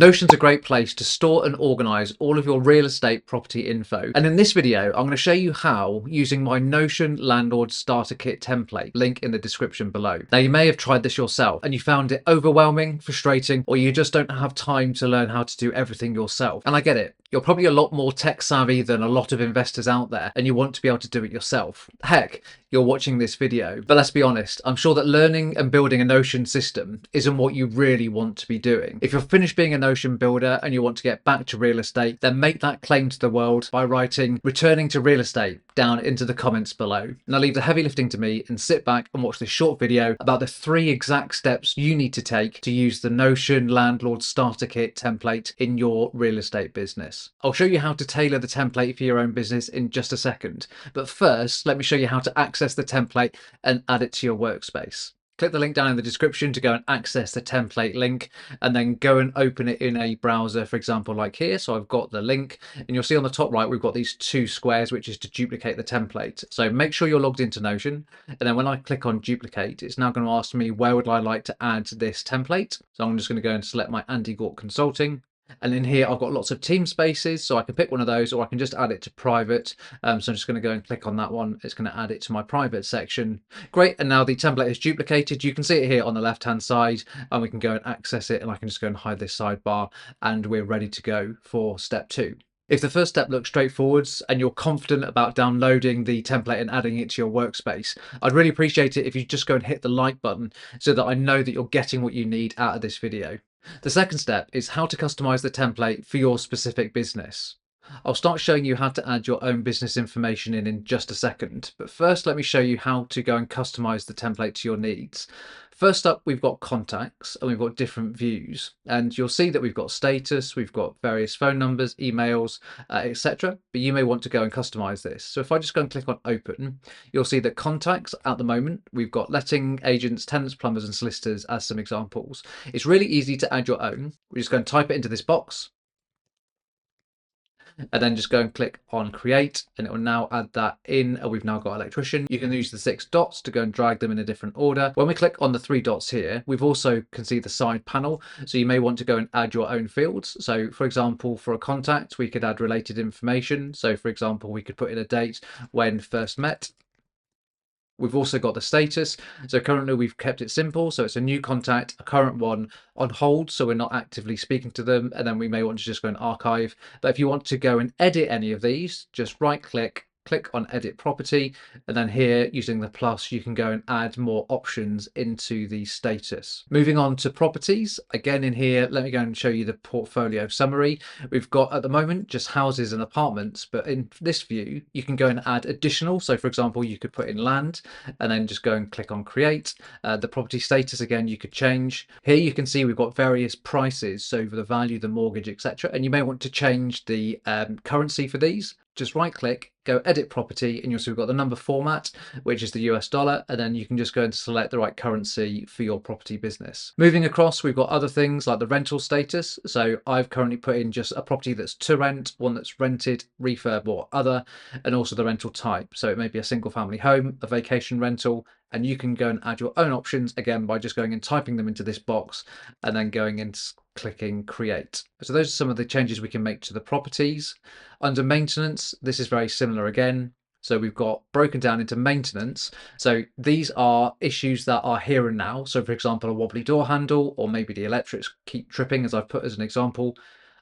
Notion's a great place to store and organize all of your real estate property info. And in this video, I'm going to show you how using my Notion Landlord Starter Kit template, link in the description below. Now, you may have tried this yourself and you found it overwhelming, frustrating, or you just don't have time to learn how to do everything yourself. And I get it. You're probably a lot more tech savvy than a lot of investors out there, and you want to be able to do it yourself. Heck, you're watching this video. But let's be honest, I'm sure that learning and building a Notion system isn't what you really want to be doing. If you're finished being a Notion builder and you want to get back to real estate, then make that claim to the world by writing "returning to real estate" down into the comments below. Now leave the heavy lifting to me and sit back and watch this short video about the 3 exact steps you need to take to use the Notion Landlord Starter Kit template in your real estate business. I'll show you how to tailor the template for your own business in just a second, but first let me show you how to access the template and add it to your workspace. Click the link down in the description to go and access the template link, and then go and open it in a browser, for example, like here. So I've got the link, and you'll see on the top right, we've got these 2 squares, which is to duplicate the template. So make sure you're logged into Notion. And then when I click on duplicate, it's now going to ask me where would I like to add this template. So I'm just going to go and select my Andy Gort Consulting. And in here, I've got lots of team spaces, so I can pick one of those, or I can just add it to private. So I'm just going to go and click on that one. It's going to add it to my private section. Great. And now the template is duplicated. You can see it here on the left-hand side, and we can go and access it. And I can just go and hide this sidebar, and we're ready to go for step 2. If the first step looks straightforward and you're confident about downloading the template and adding it to your workspace, I'd really appreciate it if you just go and hit the like button so that I know that you're getting what you need out of this video. The second step is how to customize the template for your specific business. I'll start showing you how to add your own business information in just a second, but first let me show you how to go and customize the template to your needs. First up, we've got contacts and we've got different views, and you'll see that we've got status, we've got various phone numbers, emails, etc. But you may want to go and customize this. So if I just go and click on open, you'll see that contacts at the moment, we've got letting agents, tenants, plumbers and solicitors as some examples. It's really easy to add your own. We're just going to type it into this box, and then just go and click on create, and it will now add that in. And we've now got electrician. You can use the 6 dots to go and drag them in a different order. When we click on the 3 dots here, we've also can see the side panel, so you may want to go and add your own fields. So for example, for a contact, we could add related information. So for example, we could put in a date when first met. We've also got the status. So currently we've kept it simple. So it's a new contact, a current one, on hold. So we're not actively speaking to them. And then we may want to just go and archive. But if you want to go and edit any of these, just right click on edit property, and then here using the plus you can go and add more options into the status. Moving on to properties, again in here let me go and show you the portfolio summary. We've got at the moment just houses and apartments, but in this view you can go and add additional. So for example, you could put in land and then just go and click on create. The property status, again, you could change. Here you can see we've got various prices, so for the value, the mortgage, etc. And you may want to change the currency for these. Just right click, go edit property, and you'll see we've got the number format, which is the US dollar, and then you can just go and select the right currency for your property business. Moving across, we've got other things like the rental status. So I've currently put in just a property that's to rent, one that's rented, refurb or other, and also the rental type. So it may be a single family home, a vacation rental, and you can go and add your own options again by just going and typing them into this box and then going and clicking create. So those are some of the changes we can make to the properties. Under maintenance, this is very similar again. So we've got broken down into maintenance. So these are issues that are here and now. So for example, a wobbly door handle, or maybe the electrics keep tripping, as I've put as an example.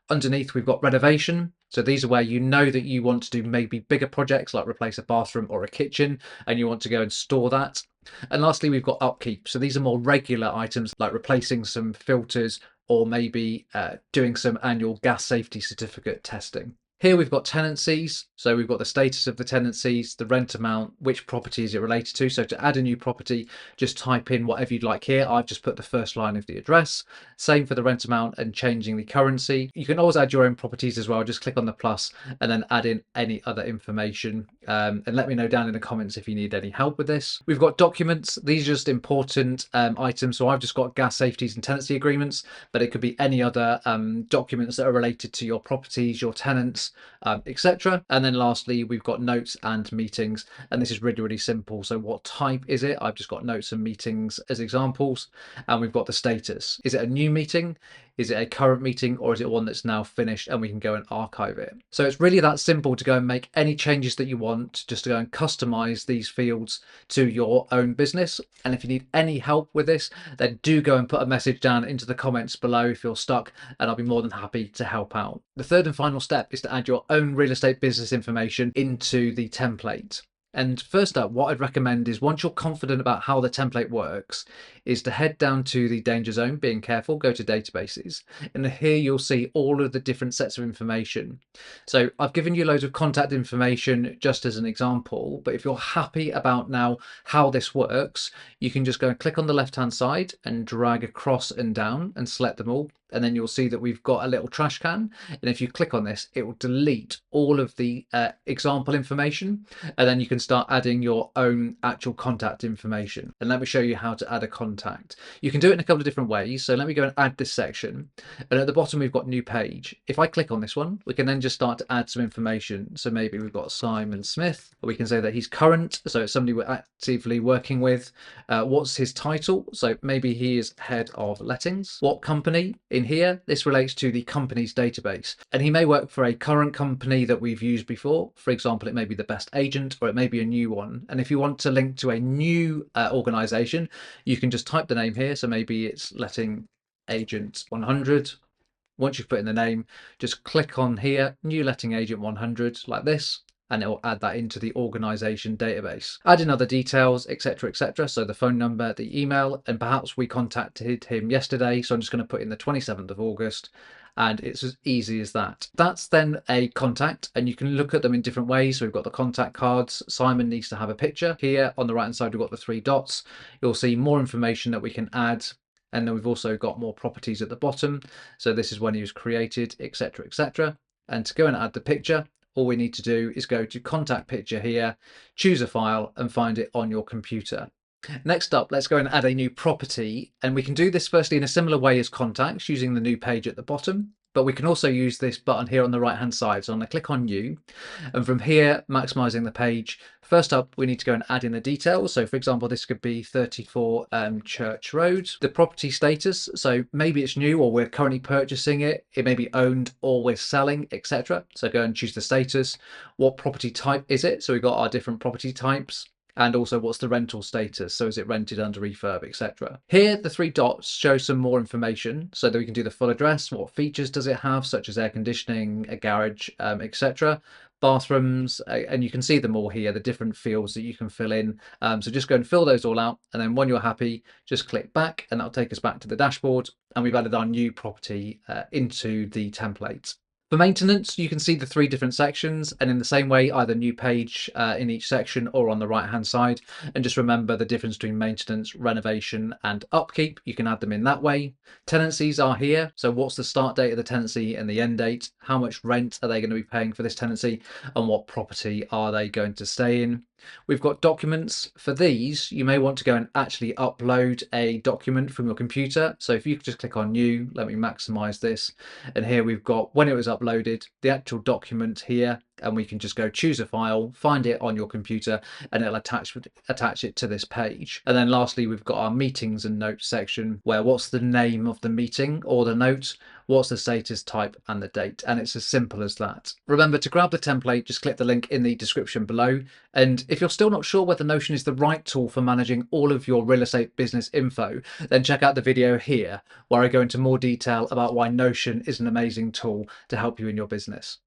Underneath, we've got renovation. So these are where you know that you want to do maybe bigger projects like replace a bathroom or a kitchen, and you want to go and store that. And lastly, we've got upkeep. So these are more regular items like replacing some filters, or maybe doing some annual gas safety certificate testing. Here we've got tenancies. So we've got the status of the tenancies, the rent amount, which property is it related to. So to add a new property, just type in whatever you'd like here. I've just put the first line of the address. Same for the rent amount and changing the currency. You can always add your own properties as well. Just click on the plus and then add in any other information. And let me know down in the comments if you need any help with this. We've got documents. These are just important items. So I've just got gas safeties and tenancy agreements, but it could be any other documents that are related to your properties, your tenants, etc. And then lastly, we've got notes and meetings, and this is really simple. So what type is it? I've just got notes and meetings as examples, and we've got the status. Is it a new meeting? Is it a current meeting, or is it one that's now finished and we can go and archive it? So it's really that simple to go and make any changes that you want, just to go and customize these fields to your own business. And if you need any help with this, then do go and put a message down into the comments below if you're stuck, and I'll be more than happy to help out. The third and final step is to add your own real estate business information into the template. And first up, what I'd recommend is, once you're confident about how the template works, is to head down to the danger zone, being careful, go to databases, and here you'll see all of the different sets of information. So I've given you loads of contact information just as an example, but if you're happy about now how this works, you can just go and click on the left hand side and drag across and down and select them all. And then you'll see that we've got a little trash can. And if you click on this, it will delete all of the example information. And then you can start adding your own actual contact information. And let me show you how to add a contact. You can do it in a couple of different ways. So let me go and add this section. And at the bottom, we've got new page. If I click on this one, we can then just start to add some information. So maybe we've got Simon Smith. We can say that he's current. So it's somebody we're actively working with. What's his title? So maybe he is head of lettings. What company? In here, this relates to the company's database, and he may work for a current company that we've used before. For example, it may be the best agent, or it may be a new one. And if you want to link to a new organization, you can just type the name here. So maybe it's letting agent 100. Once you've put in the name, just click on here, new letting agent 100, like this, and it will add that into the organization database. Add in other details, etc., etc. So the phone number, the email, and perhaps we contacted him yesterday. So I'm just going to put in the 27th of August. And it's as easy as that. That's then a contact, and you can look at them in different ways. So we've got the contact cards. Simon needs to have a picture. Here on the right hand side, we've got the 3 dots. You'll see more information that we can add. And then we've also got more properties at the bottom. So this is when he was created, etc., etc. And to go and add the picture, all we need to do is go to contact picture here, choose a file, and find it on your computer. Next up, let's go and add a new property. And we can do this firstly in a similar way as contacts, using the new page at the bottom. But we can also use this button here on the right hand side. So I'm going to click on new, and from here, maximizing the page. First up, we need to go and add in the details. So for example, this could be 34 Church Road. The property status, so maybe it's new, or we're currently purchasing it. It may be owned, or we're selling, etc. So go and choose the status. What property type is it? So we've got our different property types. And also, what's the rental status? So is it rented, under refurb, etc. Here, the 3 dots show some more information so that we can do the full address. What features does it have, such as air conditioning, a garage, etc. Bathrooms, and you can see them all here, the different fields that you can fill in. So just go and fill those all out. And then when you're happy, just click back, and that'll take us back to the dashboard. And we've added our new property into the template. For maintenance, you can see the 3 different sections, and in the same way, either new page in each section or on the right hand side. And just remember the difference between maintenance, renovation, and upkeep. You can add them in that way. Tenancies are here. So what's the start date of the tenancy and the end date? How much rent are they going to be paying for this tenancy? And what property are they going to stay in? We've got documents. For these, you may want to go and actually upload a document from your computer. So if you could just click on new, let me maximize this. And here we've got when it was uploaded, the actual document here, and we can just go choose a file, find it on your computer, and it'll attach it to this page. And then lastly, we've got our meetings and notes section, where what's the name of the meeting or the note, what's the status type, and the date. And it's as simple as that. Remember, to grab the template, just click the link in the description below. And if you're still not sure whether Notion is the right tool for managing all of your real estate business info, then check out the video here, where I go into more detail about why Notion is an amazing tool to help you in your business.